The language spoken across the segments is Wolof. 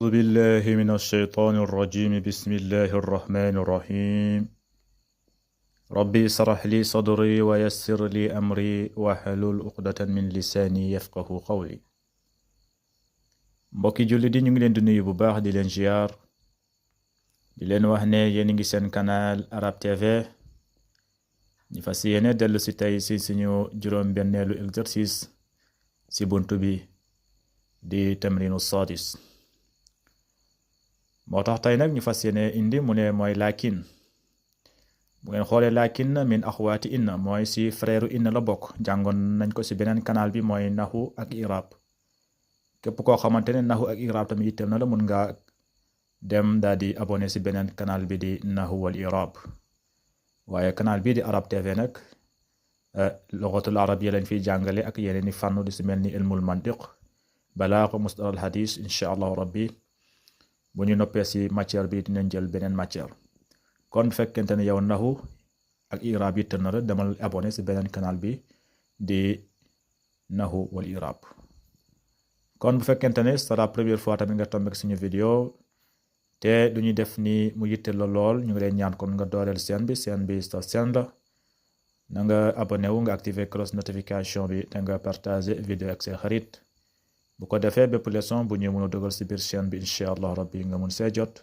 أعوذ بالله من الشيطان الرجيم بسم الله الرحمن الرحيم ربي اشرح لي صدري ويسر لي أمري واحلل عقدة من لساني يفقه قولي mbokki julli di ñu ngi leen di nuyu bu baax di leen ziar di leen wax ne yéen ngi seen canal Arab TV ñu fas yéene dellu si tey si suñu juróom-benneelu exercice si buntu bi di tamrinu sadis moo tax tey nag ñu fas yéene indi mu ne mooy laakin bu ngeen xoolee laakin min axwaati inna mooy si frère inna la bokk jàngoon nañ ko si beneen canal bi mooy naxu ak irab képp koo xamante ne naxu ak irab tamit itam na la mun nga dem daal di abonné si beneen canal bi di naxu wal irab waaye canal bii di Arab TV nag lugatul arab yi lañ fiy jàngale ak yeneen i fànn di si mel ni ilmul mantiq balaaxa mustalahul hadis incha allahu rabbi bu ñu noppee si matière bi dinañ jël beneen matière kon fekkente ne yow naxu ak irab yi tën na la demal abonné si beneen canal bi di naxu wal irab kon bu fekkente ne c'est la première fois tamit nga tombé suñu vidéo te du ñu def ni mu yitte la lool ñu ngi leen ñaan kon nga dooleel seen bi sa seen la na nga abonné wu nga activer cloche notification bi te nga partager vidéo ak seen xarit bu ko defee bépp leçon bu ñu mën a dugal si biir chaîne bi incha allah rabbi nga mun see jot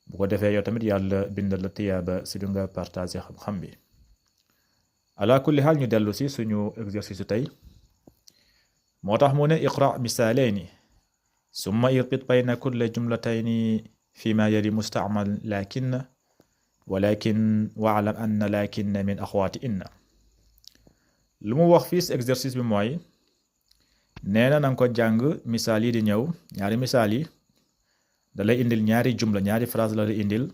bu ko defee yow tamit yàlla bindal la tiyaaba si lu nga partager xam-xam bi ala kulli xaal ñu dellu si suñu exercice tey moo tax mu ne iqra misaalayni summa irbit bayna kulli jumlatayni fi ma yali mustaamal walakin waalam anna lakin min axwaati inna lu mu wax fii si exercice bi mooy nee na nanga ko jàng misaal yi di ñëw ñaari misaal yi da lay indil ñaari jumla ñaari phrase la lay indil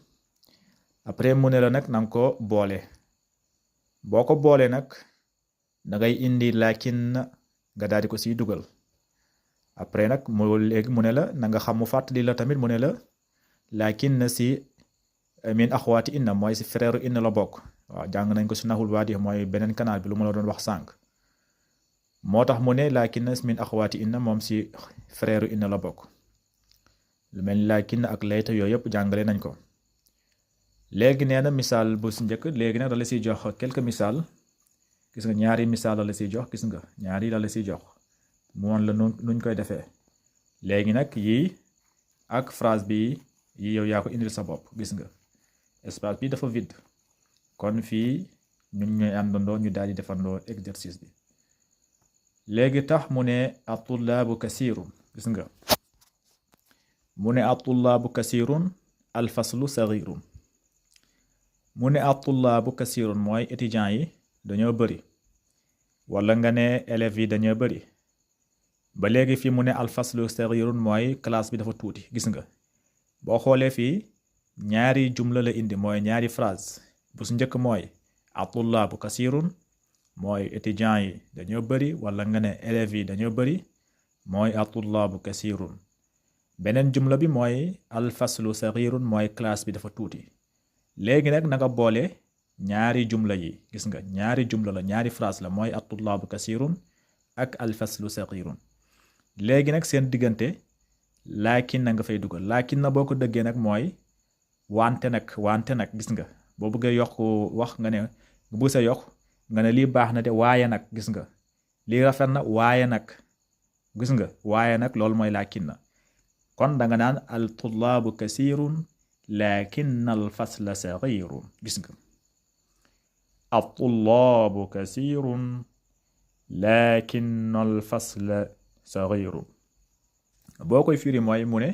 après mu ne la nag nanga ko boole boo ko boolee nag da ngay indi lakin nga daal di ko siy dugal après nag léegi mu ne la na nga xam mu fàttali la tamit mu ne la lakin na si min axwaati inna mooy si frère inna la bokk waaw jàng nañ ko si naxul waadi mooy beneen canal bi lu ma la doon wax sànq moo tax mu ne lakin min axwaati inna moom si frère inna la bokk lu mel ni lakin ak layta yooyu yëpp jàngale nañ ko léegi nee na misaal bu si njëkk léegi nag da la siy jox quelques misaal gis nga ñaari misaal la siy jox gis nga ñaari la siy jox mu woon la nuñ koy defee léegi nag yii ak phrase bi yi yow yaa ko indil sa bopp gis nga espace bi dafa vide kon fii ñun ñooy àndandoo ñu daal di defandoo exercice bi léegi tax mu ne at-tullaabu kasiirun gis nga mu ne at-tullaabu kasiirun al-faslu sagiirun mu ne at-tullaabu kasiirun mooy étudiants yi dañoo bëri wala nga ne élèves yi dañoo bëri ba léegi fii mu ne al-faslu sagiirun mooy classe bi dafa tuuti gis nga boo xoolee fii ñaari jumla la indi mooy ñaari phrase bu su njëkk mooy at-tullaabu kasiirun mooy étudiants yi dañoo bëri wala nga ne élèves yi dañoo bëri mooy at-tullaabu kasiirun beneen jumla bi mooy al-faslu sagiirun mooy classe bi dafa tuuti léegi nag na nga boole ñaari jumla yi gis nga ñaari jumla la ñaari phrase la mooy at-tullaabu kasiirun ak al-faslu sagiirun léegi nag seen diggante laakin na nga fay dugal laakin na boo ko dëggee nag mooy wante nag gis nga boo bëggee yokk wax nga ne bu sa yokk nga ne lii baax na de waaye nag gis nga lii rafet na waaye nag gis nga waaye nag loolu mooy laakin na kon danga naan al tullaabu kasiirun laakin al fasla sagiirun gis nga al tullaabu kasiirun laakin al fasla sagiirun boo koy firi mooy mu ne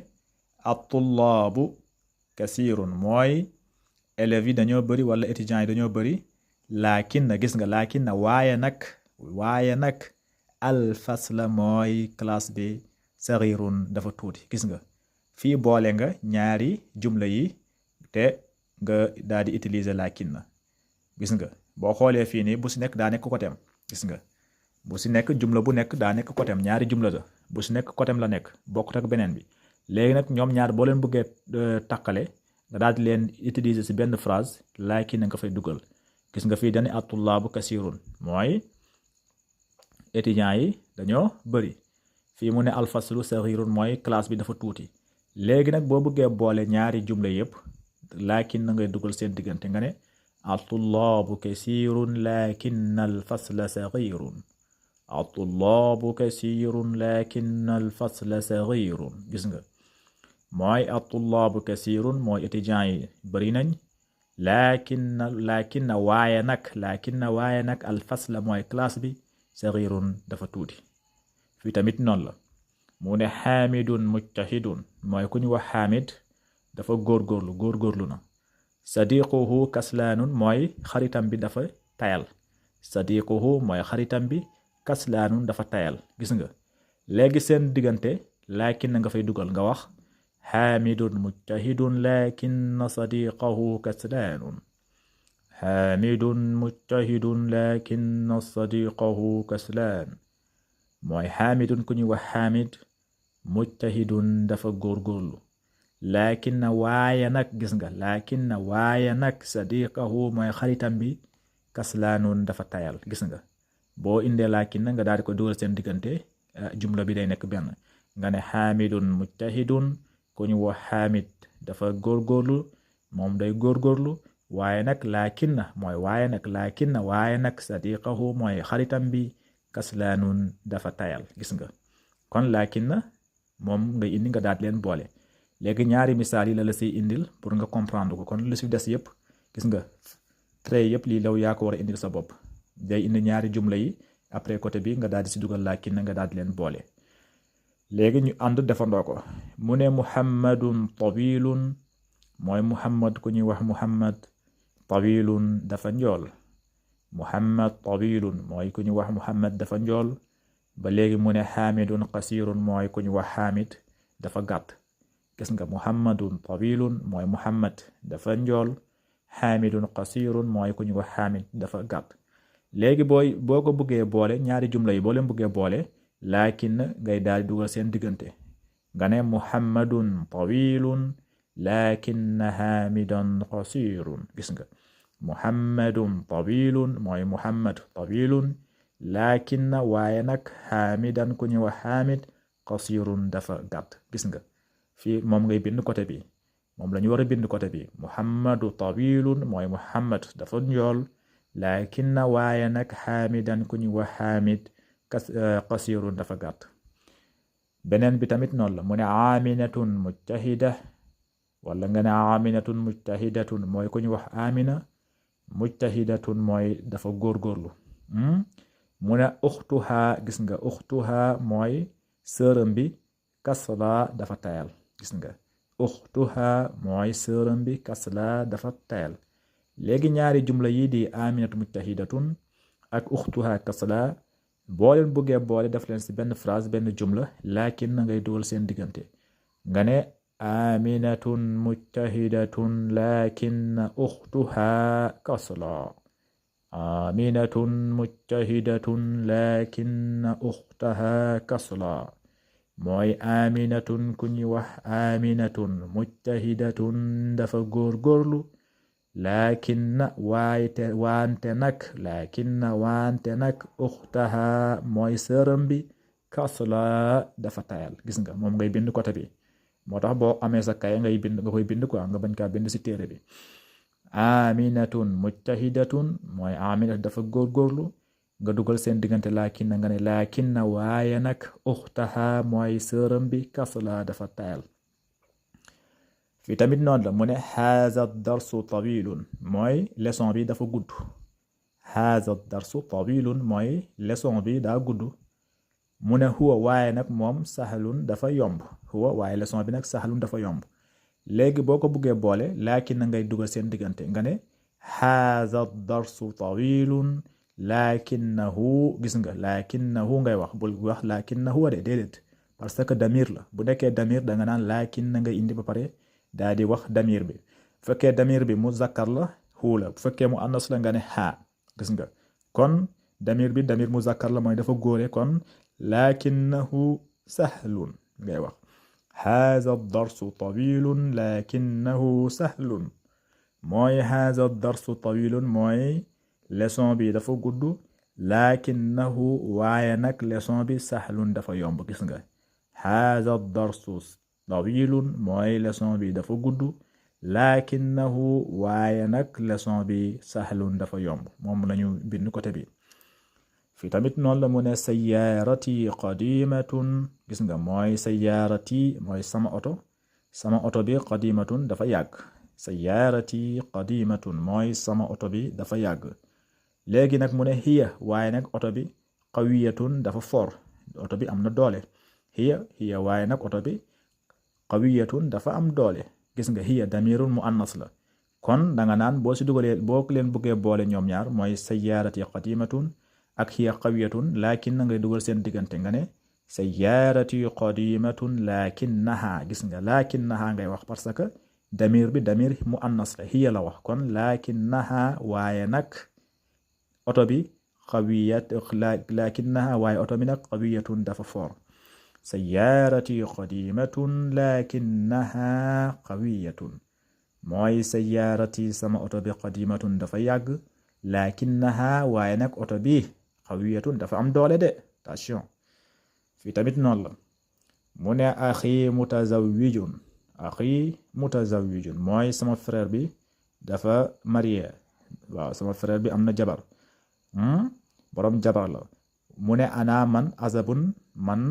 at-tullaabu kasiirun mooy élèves yi dañoo bëri wala étudiants yi dañoo bëri laakin na gis nga laakin na waaye nag al-fasla mooy classe bi sagiirun dafa tuuti gis nga fii boole nga ñaari jumla yi te nga daal di utiliser laakin na gis nga boo xoolee fii nii bu si nekk daa nekk côtéem gis nga bu si nekk jumla bu nekk daa nekk côtéem ñaari jumla la bu si nekk côtéem la nekk bokkut ak beneen bi léegi nag ñoom ñaar boo leen bëggee takkale nga daal di leen utiliser si benn phrase laakin na nga fay dugal gis nga fii dane at-tullaabu kasiirun mooy étudiants yi dañoo bëri fii mu ne alfaslu saxiirun mooy classe bi dafa tuuti léegi nag boo bëggee boole ñaari jumla yépp laakin na ngay dugal seen diggante nga ne at-tullaabu kasiirun laakinna al-fasla sagiirun at-tullaabu kasiirun laakinna al-fasla sagiirun gis nga mooy at-tullaabu kasiirun mooy étudiants yi bari nañ laakinna waaye nag al-fasla mooy classe bi sagiirun dafa tuuti fii tamit noonu la mu ne xaamidun mujtahidun mooy ku ñu wax xaamid dafa góorgóorlu na sadiquhu kaslaanun mooy xaritam bi dafa tayal sadiquhu mooy xaritam bi kaslaanun dafa tayal gis nga léegi seen diggante laakin na nga fay dugal nga wax xaamidun mujtahidun laakinna sadiqahu kaslaanun xaamidun mujtahidun laakinna sadiqahu kaslaan mooy xaamidun ku ñu wax xaamid mujtahidun dafa góorgóorlu laakinna waaye nag gis nga laakinna waaye nag sadiqahu mooy xaritam bi kaslaanun dafa tayal gis nga boo indee laakinna nga daal di ko dugal seen diggante jumla bi day nekk benn nga ne xaamidun mujtahidun ku ñu wax xaamid dafa góorgóorlu moom day góorgóorlu waaye nag laakinna mooy waaye nag sadiqahu mooy xaritam bi kaslaanun dafa tayal gis nga kon laakinna moom ngay indi nga daal leen boole léegi ñaari misaal yi la siy indil pour nga comprendre ko kon lu si des yëpp gis nga trait yëpp lii law yaa ko war a indil sa bopp day indi ñaari jumla yi après côté bi nga daal di si dugal laakinna nga daal di leen boole léegi ñu ànd defandoo ko mu ne muhammadun tawilun mooy muhammad ku ñuy wax muhammad tawilun dafa njool muhammad tawilun mooy ku ñu wax muhammad dafa njool ba léegi mu ne xaamidun qasirun mooy ku ñu wax xaamid dafa gàtt gis nga muhammadun tawilun mooy muhammad dafa njool xaamidun qasirun mooy ku ñu wax xaamid dafa gàtt léegi boo ko bëggee boole ñaari jumla yi boo leen bëggee boole laakin ngay daal dugal seen diggante nga ne muhammadun tawilun laakinna xaamidan qasirun gis nga muhammadun tawilun mooy muhammad tawilun laakinna waaye nag xaamidan ku ñu wax xaamid qasirun dafa gàtt gis nga fii moom ngay bind côté bi moom la ñu war a bind côté bi muhammadu tawilun mooy muhammad dafa njool laakinna waaye nag xaamidan ku ñu wax xaamid qasirun dafa gàtt beneen bi tamit noonu la mu ne aaminatun mujtahida wala nga ne aaminatun mujtahidatun mooy ku ñu wax amina mujtahidatun mooy dafa góorgóorlu mu ne uxtuha gis nga uxtuha mooy sërëm bi kasla dafa tayal gis nga uxtuha mooy sërëm bi kasla dafa tayal léegi ñaari jumla yi di aminatu mujtahidatun ak uxtuha kasla boo leen bëggee boole def leen si benn phrase benn jumla laakin na ngay dugal seen diggante nga ne aminatun mujtahidatun laakinna uxtuha kasla aminatun mujtahidatun laakinna uxtaha kasla mooy aminatun ku ñu wax aminatun mujtahidatun dafa góorgóorlu laakinna wante nag uxtaha mooy sërëm bi kasla dafa tayal gis nga moom ngay bind côté bi moo tax boo amee sa kay nga koy bind quoi nga bañ kaa bind si téere bi aminatun mujtahidatun mooy aminat dafa góorgóorlu nga dugal seen diggante laakinna nga ne laakinna waaye nag uxtaha mooy sërëm bi kasla dafa tayal fii tamit noonu la mu ne haza darsu tawilun mooy leçon bi dafa gudd haza darsu tawilun mooy leçon bi daa gudd mu ne huwa waaye nag moom sahlun dafa yomb huwa waaye leçon bi nag sahlun dafa yomb léegi boo ko buggee boole laakin na ngay dugal seen diggante nga ne haza darsu tawilun laakinnahu gis nga laakinnahu ngay wax bul wax laakinnahu de déedéet parce que damir la bu nekkee damir da nga naan laakin na ngay indi ba pare daa di wax damir bi bu fekkee damir bi muzakkar la huu la bu fekkee mu annas la nga ne haa gis nga kon damir bi damir muzakkar la mooy dafa góore kon laakinnahu sahlun ngay wax haza darsu tawilun laakinnahu sahlun mooy haza darsu tawilun mooy leçon bi dafa gudd laakinnahu waaye nag leçon bi sahlun dafa yomb gis nga haza darsu tawilun mooy leçon bi dafa gudd lakinnahu waaye nag leçon bi sahlun dafa yomb moom lañu bind côté bi fi tamit noonu la mu ne sayyarati qadimatun gis nga mooy sayyarati mooy sama oto bi qadimatun dafa yàgg sayyarati qadimatun mooy sama oto bi dafa yàgg léegi nag mu ne hiya waaye nag oto bi qawiyatun dafa fort oto bi am na doole hiya waaye nag oto bi qawiyatun dafa am doole gis nga hiya damirun muannas la kon danga naan boo si dugalee boo leen bëggee boole ñoom ñaar mooy sayyarati qadimatun ak hiya qawiyatun laakin na ngay dugal seen diggante nga ne sayyarati qadimatun laakinnaha gis nga laakinnaha ngay wax parce que damir muannas la hiya la wax kon laakinnaha waaye nag oto bi laakinnaha waaye oto bi nag qawiyatun dafa fort sayyarati qadimatun lakinnaha qawiyatun mooy sayyarati sama oto bi qadimatun dafa yàgg lakinnaha waaye nag oto bi qawiyatun dafa am doole de attention fii tamit noonu la mu ne axi mutazawwijun mooy sama frère bi dafa marié waaw sama frère bi am na jabar borom jabar la mu ne ana man azabun man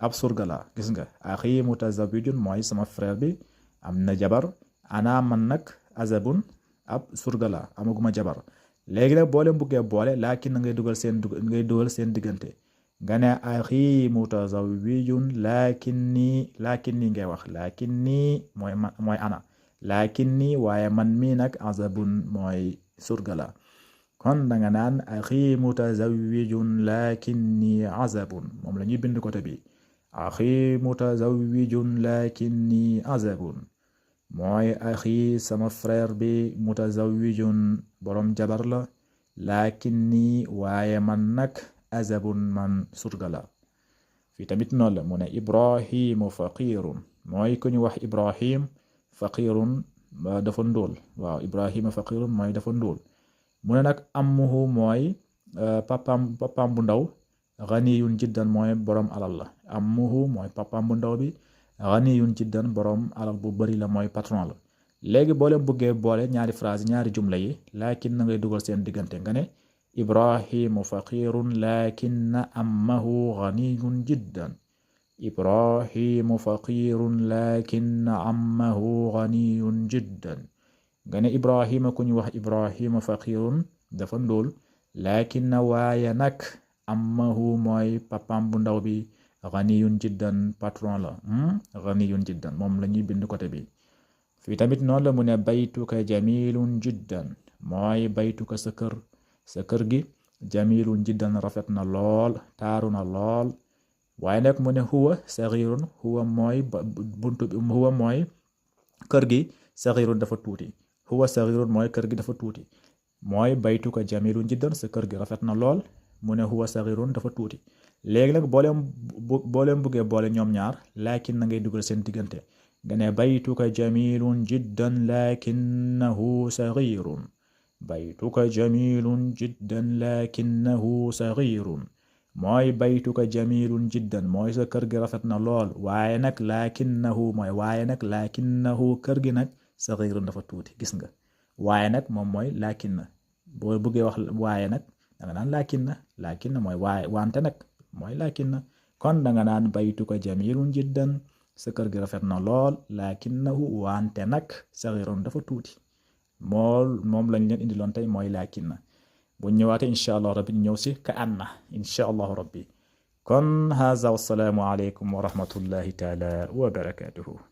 ab surga la gis nga axi mutazawwijun mooy sama frère bi am na jabar ana man nag azabun ab surga la amaguma jabar léegi nag boo leen buggee boole laakin na ngay dugal seen diggante nga ne axi mutazawwijun laakinni ngay wax laakinni mooy ana laakinni waaye man mii nag azabun mooy surga la kon danga naan axi mutazawwijun laakinni azabun moom la ñuy bind côté bi axi mutazawwijun laakinni azabun mooy axi sama frère bi mutazawwijun borom jabar la laakinni waaye man nag azabun man surga la fii tamit noonu la mu ne ibrahimu faqirun mooy ku ñu wax ibrahim faqirun dafa ndóol waaw ibrahima faqirun mooy dafa ndóol mu ne nag ammuhu mooy papaam bu ndaw ghaniyun jiddan mooy borom alal la ammuhu mooy papaam bu ndaw bi ghaniyun jiddan borom alal bu bari la mooy patron la léegi boo leen bëggee boole ñaari phrase ñaari jumla yi laakin na ngay dugal seen diggante nga ne ibrahimu faqirun lakinna ammahu ghaniyun jiddan ibrahimu faqirun lakinna ammahu ghaniyun jiddan nga ne ibrahima ku ñu wax ibrahima faqirun dafa ndóol lakinna waaye nag ammahu mooy papam bu ndaw bi ghaniyun jiddan patron la ghaniyun jiddan moom la ñuy bind côté bi fii tamit noonu la mu ne baytuka jamilun jiddan mooy baytuka sa kër gi jamilun jiddan rafet na lool taaru na lool waaye nag mu ne huwa saghirun huwa mooy kër gi saghirun dafa tuuti huwa saghirun mooy kër gi dafa tuuti mooy baytuka jamilun jiddan sa kër gi rafet na lool mu ne huwa saghirun dafa tuuti léegi nag boo leen buggee boole ñoom ñaar laakin na ngay dugal seen diggante nga ne baytuka jamilun jiddan lakinnahu saghirun baytuka jamilun jiddan lakinnahu saghirun mooy baytuka jamilun jiddan mooy sa kër gi rafet na lool waaye nag lakinnahu kër gi nag saghirun dafa tuuti gis nga waaye nag moom mooy lakinna boo bëggee wax waaye nag danga naan lakinna mooy waaye wante nag mooy lakinna kon danga naan baytuka jamilun jiddan sa kër gi rafet na lool lakinnahu wante nag saghirun dafa tuuti moom lañ leen indiloon tey mooy lakinna bu ñëwaatee incha allah rabbi ñëw si ka anna incha allahu rabbi kon haza wassalaamu aleykum wa rahmatullahi taala wa barakatuhu